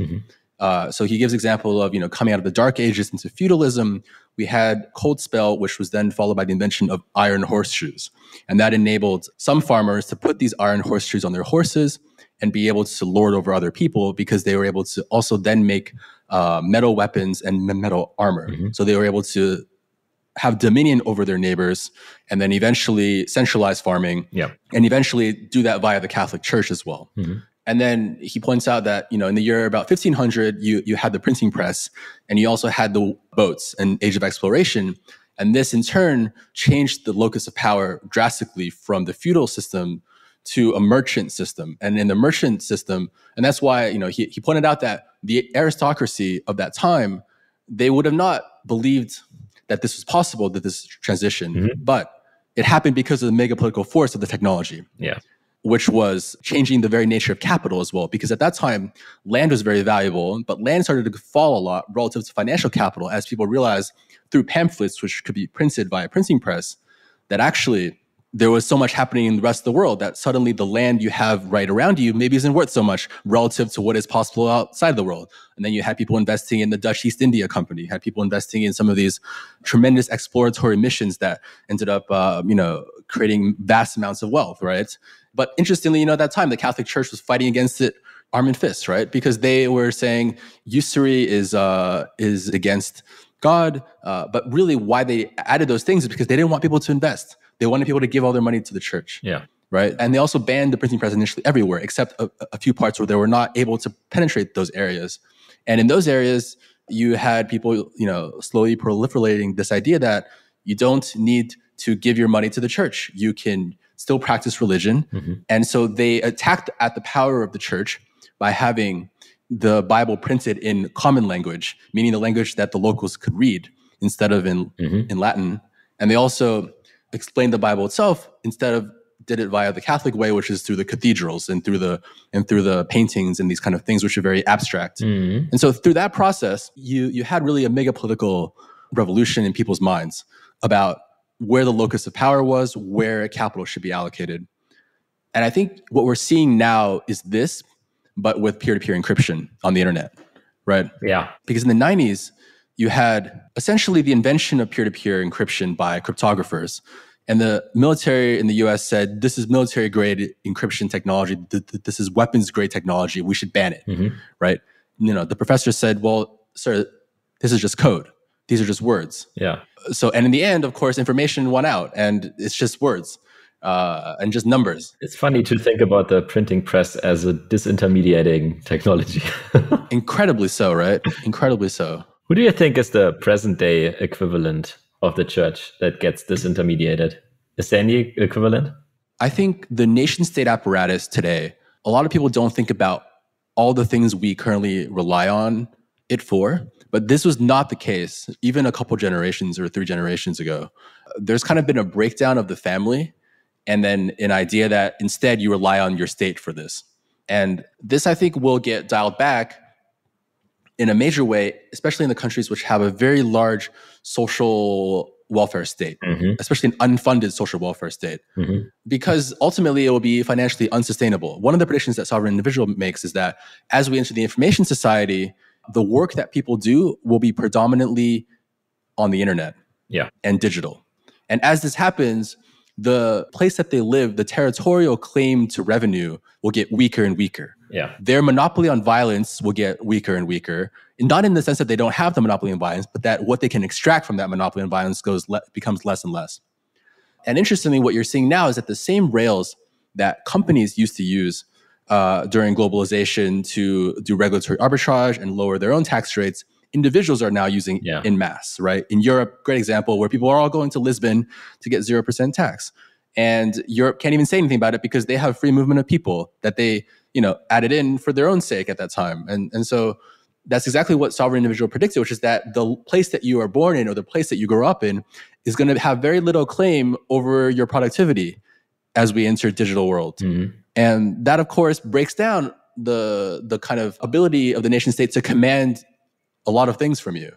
So he gives example of, coming out of the dark ages into feudalism, we had cold spell, which was then followed by the invention of iron horseshoes. And that enabled some farmers to put these iron horseshoes on their horses and be able to lord over other people because they were able to also then make metal weapons and metal armor. So they were able to have dominion over their neighbors and then eventually centralize farming and eventually do that via the Catholic Church as well. And then he points out that, in the year about 1500, you had the printing press and you also had the boats and age of exploration. And this in turn changed the locus of power drastically from the feudal system to a merchant system. And in the merchant system, and that's why, he pointed out that the aristocracy of that time, they would have not believed that this was possible, that this transition, but it happened because of the mega political force of the technology. Which was changing the very nature of capital as well. Because at that time, land was very valuable, but land started to fall a lot relative to financial capital as people realized through pamphlets, which could be printed by a printing press, that actually there was so much happening in the rest of the world that suddenly the land you have right around you maybe isn't worth so much relative to what is possible outside the world. And then you had people investing in the Dutch East India Company, had people investing in some of these tremendous exploratory missions that ended up, creating vast amounts of wealth, right? But interestingly, at that time, the Catholic Church was fighting against it arm and fist, right? Because they were saying usury is against God. But really why they added those things is because they didn't want people to invest. They wanted people to give all their money to the church. Right. And they also banned the printing press initially everywhere, except a few parts where they were not able to penetrate those areas. And in those areas, you had people, slowly proliferating this idea that you don't need to give your money to the church. You can still practice religion. And so they attacked at the power of the church by having the Bible printed in common language, meaning the language that the locals could read instead of in Latin. And they also explained the Bible itself instead of did it via the Catholic way, which is through the cathedrals and through the paintings and these kind of things, which are very abstract. And so through that process, you had really a mega political revolution in people's minds about where the locus of power was, where capital should be allocated. And I think what we're seeing now is this, but with peer-to-peer encryption on the internet, right? Because in the 90s, you had essentially the invention of peer-to-peer encryption by cryptographers And the military in the US said, this is military grade encryption technology. This is weapons grade technology. We should ban it, right? The professor said, well, sir, this is just code. These are just words. Yeah. So, and in the end, of course, information won out, and it's just words and just numbers. It's funny to think about the printing press as a disintermediating technology. Incredibly so, right? Incredibly so. Who do you think is the present day equivalent of the church that gets disintermediated? Is there any equivalent? I think the nation state apparatus today, a lot of people don't think about all the things we currently rely on it for, but this was not the case even a couple generations or 3 generations ago. There's kind of been a breakdown of the family, and then an idea that instead you rely on your state for this. And this, I think, will get dialed back in a major way, especially in the countries which have a very large social welfare state, especially an unfunded social welfare state, because ultimately it will be financially unsustainable. One of the predictions that Sovereign Individual makes is that as we enter the information society, the work that people do will be predominantly on the internet and digital. And as this happens, the place that they live, the territorial claim to revenue will get weaker and weaker. Their monopoly on violence will get weaker and weaker. And not in the sense that they don't have the monopoly on violence, but that what they can extract from that monopoly on violence becomes less and less. And interestingly, what you're seeing now is that the same rails that companies used to use during globalization to do regulatory arbitrage and lower their own tax rates, individuals are now using en masse, right? In Europe, great example, where people are all going to Lisbon to get 0% tax. And Europe can't even say anything about it because they have free movement of people that they, added in for their own sake at that time. And so that's exactly what Sovereign Individual predicted, which is that the place that you are born in or the place that you grow up in is going to have very little claim over your productivity as we enter digital world. And that, of course, breaks down the kind of ability of the nation state to command a lot of things from you.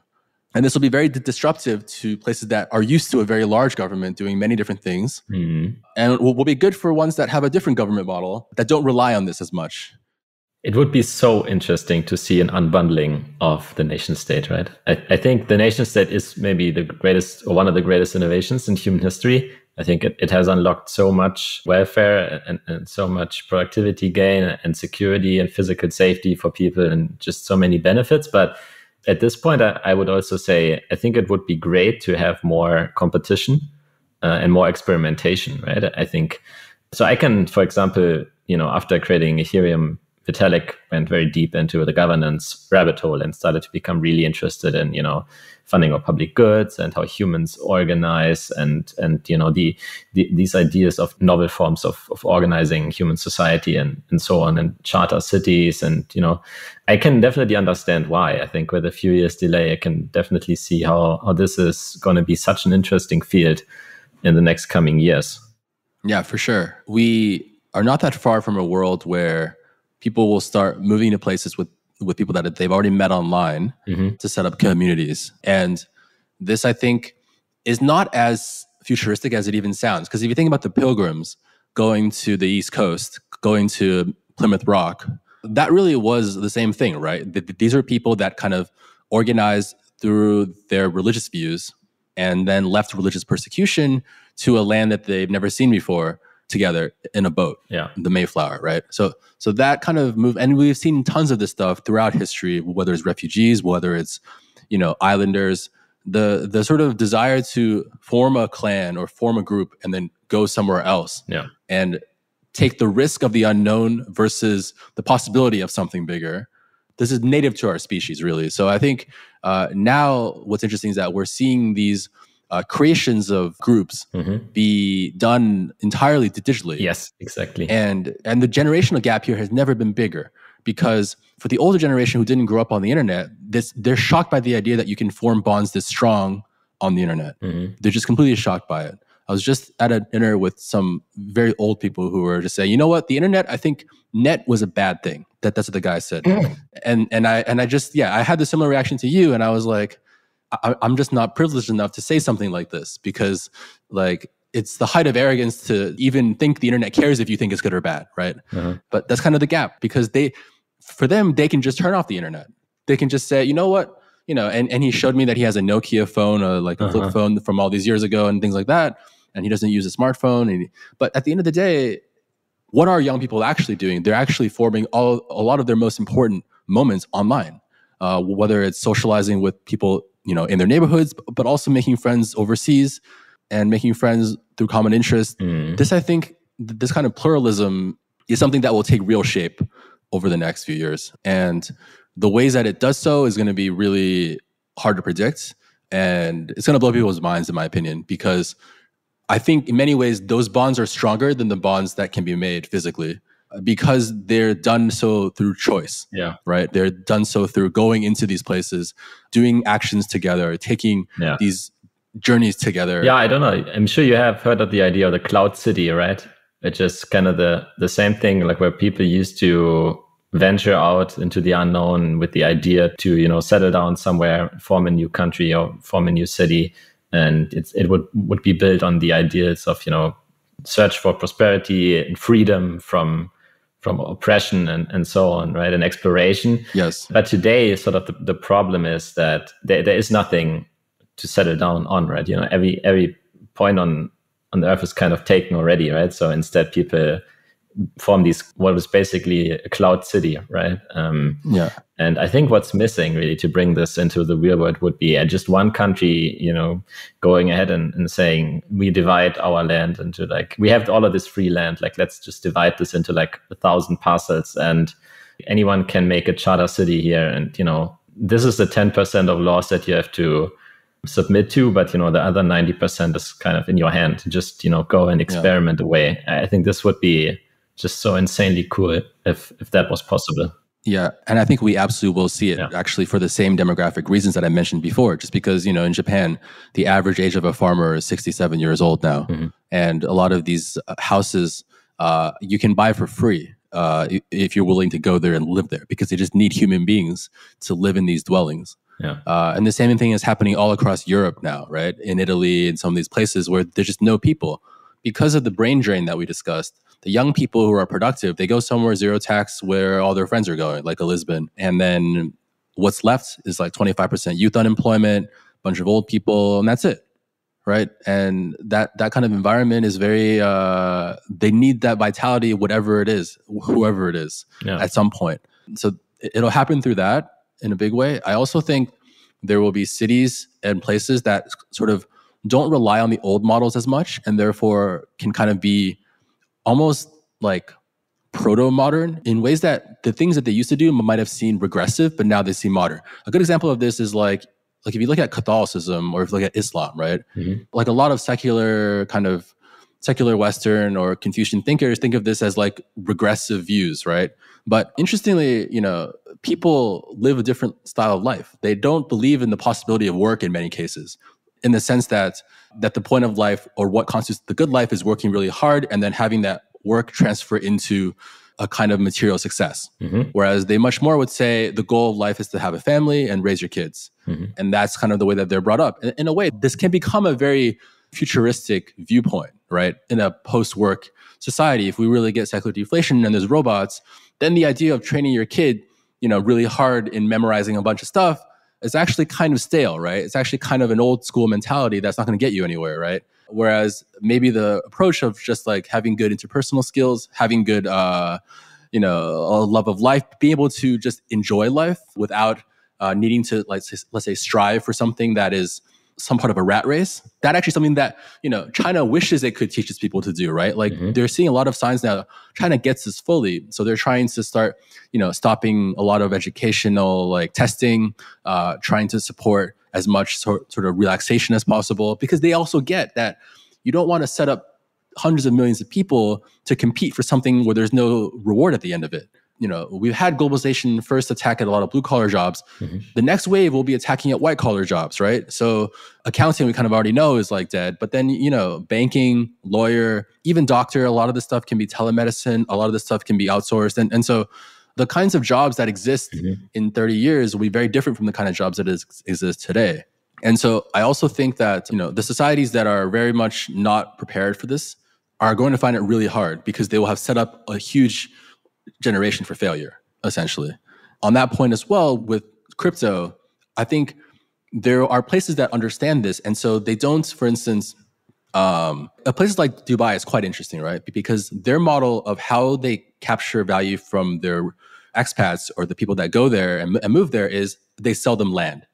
And this will be very disruptive to places that are used to a very large government doing many different things. And will be good for ones that have a different government model that don't rely on this as much. It would be so interesting to see an unbundling of the nation state, right? I think the nation state is maybe the greatest or one of the greatest innovations in human history. I think it has unlocked so much welfare and so much productivity gain and security and physical safety for people and just so many benefits. But at this point, I would also say, I think it would be great to have more competition and more experimentation, right? I think, so I can, for example, after creating Ethereum, Vitalik went very deep into the governance rabbit hole and started to become really interested in, funding of public goods and how humans organize and these ideas of novel forms of organizing human society and so on, and charter cities. And, I can definitely understand why. I think with a few years delay, I can definitely see how this is going to be such an interesting field in the next coming years. Yeah, for sure. We are not that far from a world where people will start moving to places with people that they've already met online to set up communities. And this, I think, is not as futuristic as it even sounds. Because if you think about the Pilgrims going to the East Coast, going to Plymouth Rock, that really was the same thing, right? These are people that kind of organized through their religious views and then left religious persecution to a land that they've never seen before together in a boat, the Mayflower, right? So that kind of move, and we've seen tons of this stuff throughout history, whether it's refugees, whether it's, islanders, the sort of desire to form a clan or form a group and then go somewhere else and take the risk of the unknown versus the possibility of something bigger. This is native to our species, really. So I think now what's interesting is that we're seeing these creations of groups be done entirely digitally. Yes, exactly. And the generational gap here has never been bigger, because for the older generation who didn't grow up on the internet, they're shocked by the idea that you can form bonds this strong on the internet. They're just completely shocked by it. I was just at a dinner with some very old people who were just saying, you know what, the internet, I think net was a bad thing. That's what the guy said. And I just, I had the similar reaction to you. And I was like, I'm just not privileged enough to say something like this, because like it's the height of arrogance to even think the internet cares if you think it's good or bad, right? But that's kind of the gap, because for them, they can just turn off the internet. They can just say, you know what, and he showed me that he has a Nokia phone, like a flip phone from all these years ago and things like that. and he doesn't use a smartphone. But at the end of the day, what are young people actually doing? They're actually forming a lot of their most important moments online, whether it's socializing with people, in their neighborhoods, but also making friends overseas and making friends through common interest. I think this kind of pluralism is something that will take real shape over the next few years. And the ways that it does so is going to be really hard to predict. And it's going to blow people's minds, in my opinion, because I think in many ways, those bonds are stronger than the bonds that can be made physically, because they're done so through choice. Yeah. Right. They're done so through going into these places, doing actions together, taking these journeys together. Yeah, I don't know. I'm sure you have heard of the idea of the cloud city, right? Which is kind of the same thing, like where people used to venture out into the unknown with the idea to, settle down somewhere, form a new country or form a new city. And it would be built on the ideas of, search for prosperity and freedom from oppression and so on, right? And exploration. Yes. But today, sort of the problem is that there is nothing to settle down on, right? Every point on the earth is kind of taken already, right? So instead, people form what is basically a cloud city, right? And I think what's missing really to bring this into the real world would be just one country, going ahead and saying, we divide our land into we have all of this free land, let's just divide this into 1,000 parcels, and anyone can make a charter city here. And, this is the 10% of laws that you have to submit to, but the other 90% is kind of in your hand. Just go and experiment away. I think this would be just so insanely cool if that was possible. Yeah, and I think we absolutely will see it actually for the same demographic reasons that I mentioned before. Just because in Japan, the average age of a farmer is 67 years old now, and a lot of these houses you can buy for free if you're willing to go there and live there, because they just need human beings to live in these dwellings. Yeah. And the same thing is happening all across Europe now, right? In Italy and some of these places where there's just no people. Because of the brain drain that we discussed, the young people who are productive, they go somewhere zero tax where all their friends are going, like a Lisbon. And then what's left is 25% youth unemployment, a bunch of old people, and that's it, right? And that kind of environment is very, they need that vitality, whatever it is, whoever it is, at some point. So it'll happen through that in a big way. I also think there will be cities and places that sort of don't rely on the old models as much, and therefore can kind of be almost proto-modern in ways that the things that they used to do might have seemed regressive, but now they seem modern. A good example of this is if you look at Catholicism, or if you look at Islam, right? A lot of secular Western or Confucian thinkers think of this as regressive views, right? But interestingly, people live a different style of life. They don't believe in the possibility of work in many cases, in the sense that the point of life, or what constitutes the good life, is working really hard and then having that work transfer into a kind of material success. Whereas they much more would say the goal of life is to have a family and raise your kids. And that's kind of the way that they're brought up. In a way, this can become a very futuristic viewpoint, right? In a post-work society, if we really get secular deflation and there's robots, then the idea of training your kid, really hard in memorizing a bunch of stuff is actually kind of stale, right? It's actually kind of an old school mentality that's not going to get you anywhere, right? Whereas maybe the approach of just having good interpersonal skills, having good, a love of life, being able to just enjoy life without needing to, let's say, strive for something that is some part of a rat race. That actually something that, China wishes it could teach its people to do, right? They're seeing a lot of signs now. China gets this fully. So they're trying to start, stopping a lot of educational testing, trying to support as much sort of relaxation as possible, because they also get that you don't want to set up hundreds of millions of people to compete for something where there's no reward at the end of it. We've had globalization first attack at a lot of blue collar jobs. The next wave will be attacking at white collar jobs, right? So accounting, we kind of already know is dead. But then, banking, lawyer, even doctor, a lot of this stuff can be telemedicine. A lot of this stuff can be outsourced. And so the kinds of jobs that exist in 30 years will be very different from the kind of jobs that exist today. And so I also think that, the societies that are very much not prepared for this are going to find it really hard, because they will have set up a huge generation for failure, essentially. On that point as well, with crypto, I think there are places that understand this. And so they don't, for instance, Places like Dubai is quite interesting, right? Because their model of how they capture value from their expats or the people that go there and move there is they sell them land.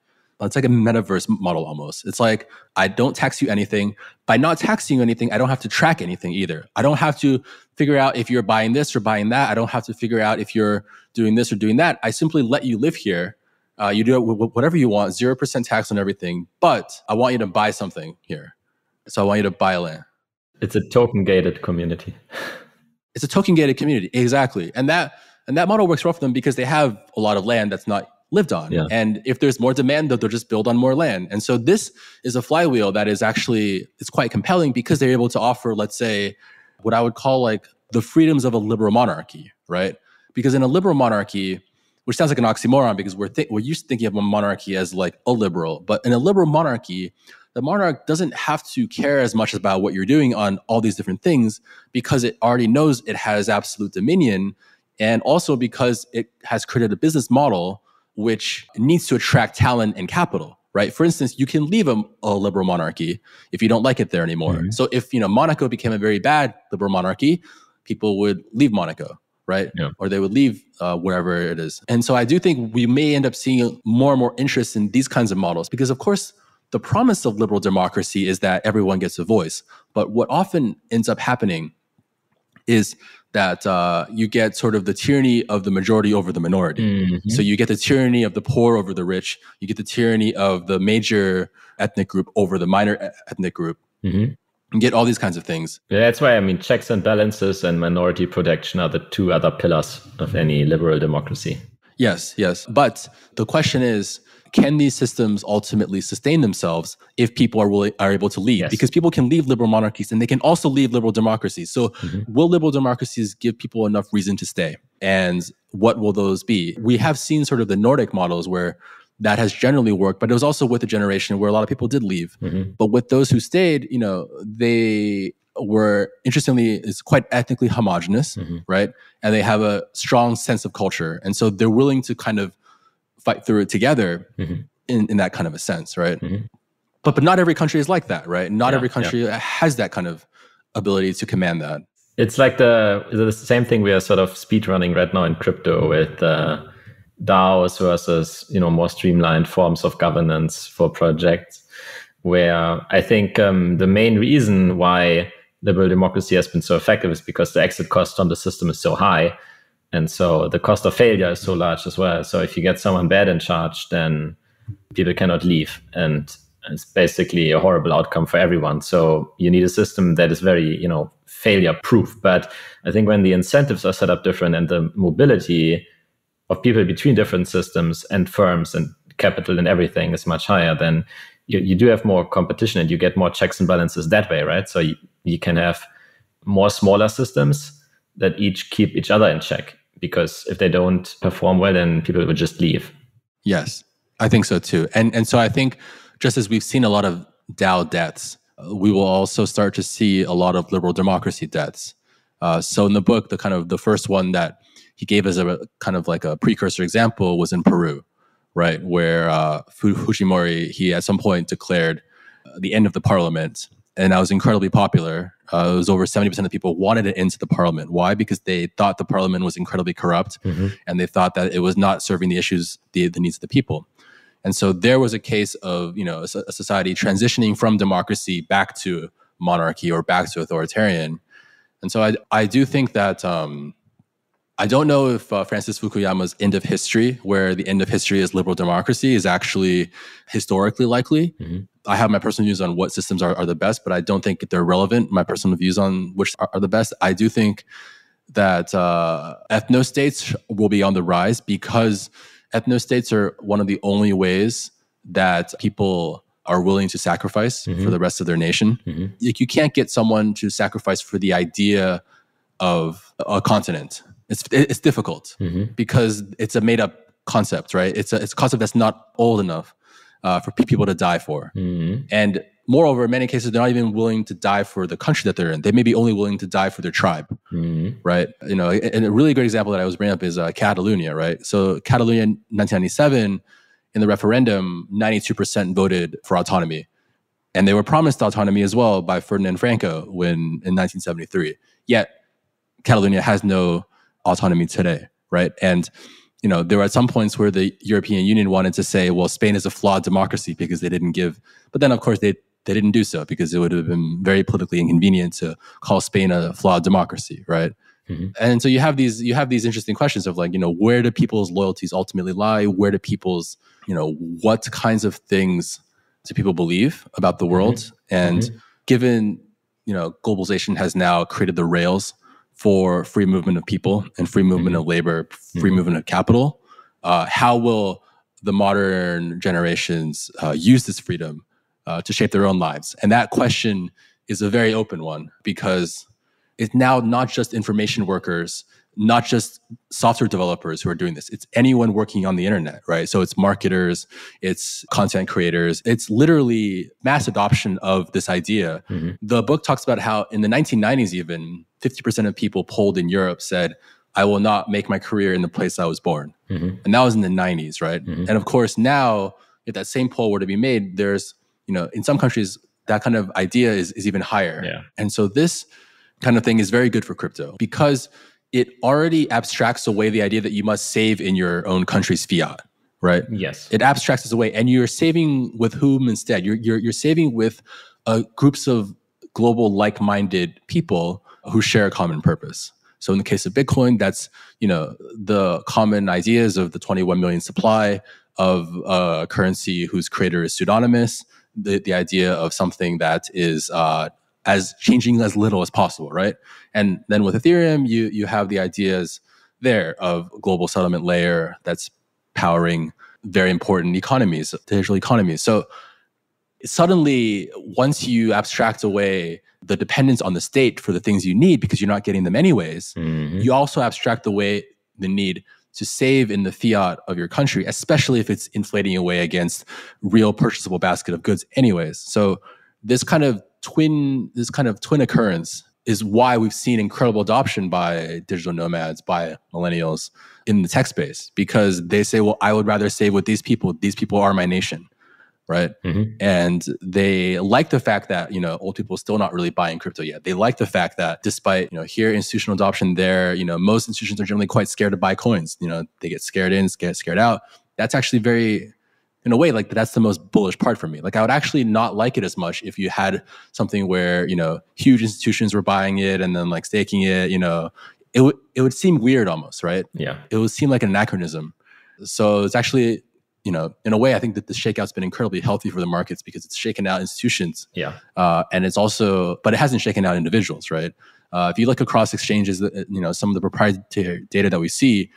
It's like a metaverse model almost. It's like, I don't tax you anything. By not taxing you anything, I don't have to track anything either. I don't have to figure out if you're buying this or buying that. I don't have to figure out if you're doing this or doing that. I simply let you live here. You do whatever you want, 0% tax on everything, but I want you to buy something here. So I want you to buy land. It's a token-gated community. It's a token-gated community, exactly. And that model works well for them because they have a lot of land that's not lived on. Yeah. And if there's more demand, they'll just build on more land. And so this is a flywheel that is actually, it's quite compelling because they're able to offer, let's say, what I would call like the freedoms of a liberal monarchy, right? Because in a liberal monarchy, which sounds like an oxymoron because we're used to thinking of a monarchy as like a liberal, but in a liberal monarchy, the monarch doesn't have to care as much about what you're doing on all these different things because it already knows it has absolute dominion, and also because it has created a business model which needs to attract talent and capital, right? For instance, you can leave a liberal monarchy if you don't like it there anymore. Mm-hmm. So if Monaco became a very bad liberal monarchy, people would leave Monaco, right? Yeah. Or they would leave wherever it is. And so I do think we may end up seeing more and more interest in these kinds of models because, of course, the promise of liberal democracy is that everyone gets a voice. But what often ends up happening is that you get sort of the tyranny of the majority over the minority. Mm-hmm. So you get the tyranny of the poor over the rich. You get the tyranny of the major ethnic group over the minor ethnic group. Mm-hmm. And get all these kinds of things. Yeah, that's why, checks and balances and minority protection are the two other pillars of any liberal democracy. Yes. But the question is, can these systems ultimately sustain themselves if people are able to leave? Yes. Because people can leave liberal monarchies and they can also leave liberal democracies. So will liberal democracies give people enough reason to stay? And what will those be? We have seen sort of the Nordic models where that has generally worked, but it was also with a generation where a lot of people did leave. Mm-hmm. But with those who stayed, they were, interestingly, it's quite ethnically homogenous, right? And they have a strong sense of culture. And so they're willing to kind of fight through it together in that kind of a sense, right? Mm-hmm. But not every country is like that, right? Not every country has that kind of ability to command that. It's like the same thing we are sort of speed running right now in crypto with DAOs versus more streamlined forms of governance for projects, where I think the main reason why liberal democracy has been so effective is because the exit cost on the system is so high. And so the cost of failure is so large as well. So if you get someone bad in charge, then people cannot leave. And it's basically a horrible outcome for everyone. So you need a system that is very, failure proof. But I think when the incentives are set up different and the mobility of people between different systems and firms and capital and everything is much higher, then you do have more competition and you get more checks and balances that way, right? So you can have more smaller systems that each keep each other in check. Because if they don't perform well, then people will just leave. Yes, I think so too. And so I think just as we've seen a lot of DAO deaths, we will also start to see a lot of liberal democracy deaths. So in the book, the first one that he gave as a kind of like a precursor example was in Peru, right? Where Fujimori, he at some point declared the end of the parliament. And that was incredibly popular. It was over 70% of people wanted it into the parliament. Why? Because they thought the parliament was incredibly corrupt, and they thought that it was not serving the issues, the needs of the people. And so there was a case of a society transitioning from democracy back to monarchy or back to authoritarian. And so I do think that I don't know if Francis Fukuyama's end of history, where the end of history is liberal democracy, is actually historically likely. I have my personal views on what systems are the best, but I don't think they're relevant. My personal views on which are the best. I do think that ethnostates will be on the rise because ethnostates are one of the only ways that people are willing to sacrifice for the rest of their nation. Like, you can't get someone to sacrifice for the idea of a continent. It's difficult because it's a made up concept, right? It's a concept that's not old enough for people to die for. And moreover, in many cases, they're not even willing to die for the country that they're in. They may be only willing to die for their tribe, right? And a really great example that I was bringing up is Catalonia, right? So Catalonia in 1997, in the referendum, 92% voted for autonomy. And they were promised autonomy as well by Ferdinand Franco in 1973. Yet Catalonia has no autonomy today, right? And there were at some points where the European Union wanted to say, well, Spain is a flawed democracy because they didn't give, but then of course they didn't do so because it would have been very politically inconvenient to call Spain a flawed democracy, right? And so you have these interesting questions of like, where do people's loyalties ultimately lie? Where do people's, what kinds of things do people believe about the world? And given, globalization has now created the rails for free movement of people and free movement of labor, free movement of capital, how will the modern generations use this freedom to shape their own lives? And that question is a very open one because it's now not just information workers, not just software developers who are doing this. It's anyone working on the internet, right? So it's marketers, it's content creators. It's literally mass adoption of this idea. The book talks about how in the 1990s even, 50% of people polled in Europe said, I will not make my career in the place I was born. And that was in the 90s, right? And of course now, if that same poll were to be made, there's, in some countries, that kind of idea is even higher. Yeah. And so this kind of thing is very good for crypto because it already abstracts away the idea that you must save in your own country's fiat, right? Yes. It abstracts this away, and you're saving with whom instead? You're saving with groups of global like-minded people who share a common purpose. So in the case of Bitcoin, that's the common ideas of the 21 million supply of a currency whose creator is pseudonymous, the idea of something that is as changing as little as possible, right? And then with Ethereum, you have the ideas there of global settlement layer that's powering very important economies, digital economies. So suddenly, once you abstract away the dependence on the state for the things you need because you're not getting them anyways, you also abstract away the need to save in the fiat of your country, especially if it's inflating away against real purchasable basket of goods anyways. So this kind of twin occurrence is why we've seen incredible adoption by digital nomads, by millennials in the tech space, because they say, well, I would rather save with these people. These people are my nation, right? And they like the fact that, old people are still not really buying crypto yet. They like the fact that despite, here institutional adoption, there, most institutions are generally quite scared to buy coins. They get scared in, get scared out. That's actually very, in a way, like that's the most bullish part for me. Like I would actually not like it as much if you had something where, huge institutions were buying it and then like staking it, it would seem weird almost, right? Yeah. It would seem like an anachronism. So it's actually, in a way, I think that the shakeout's been incredibly healthy for the markets because it's shaken out institutions. Yeah. And it's also, but it hasn't shaken out individuals, right? If you look across exchanges, some of the proprietary data that we see,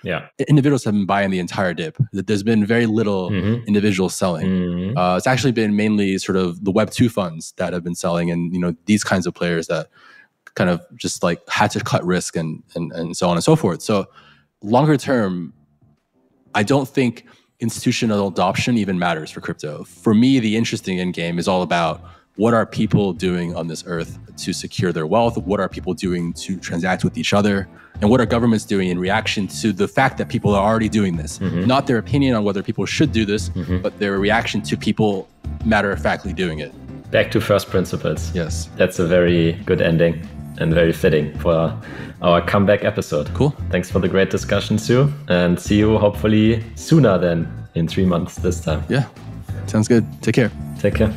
individuals have been buying the entire dip. There's been very little individual selling. It's actually been mainly sort of the Web2 funds that have been selling, and these kinds of players that kind of just like had to cut risk and so on and so forth. So longer term, I don't think institutional adoption even matters for crypto. For me, the interesting end game is all about what are people doing on this earth to secure their wealth? What are people doing to transact with each other? And what are governments doing in reaction to the fact that people are already doing this? Not their opinion on whether people should do this, but their reaction to people matter-of-factly doing it. Back to first principles. Yes. That's a very good ending and very fitting for our comeback episode. Cool. Thanks for the great discussion, Su. And see you hopefully sooner than in 3 months this time. Yeah. Sounds good. Take care. Take care.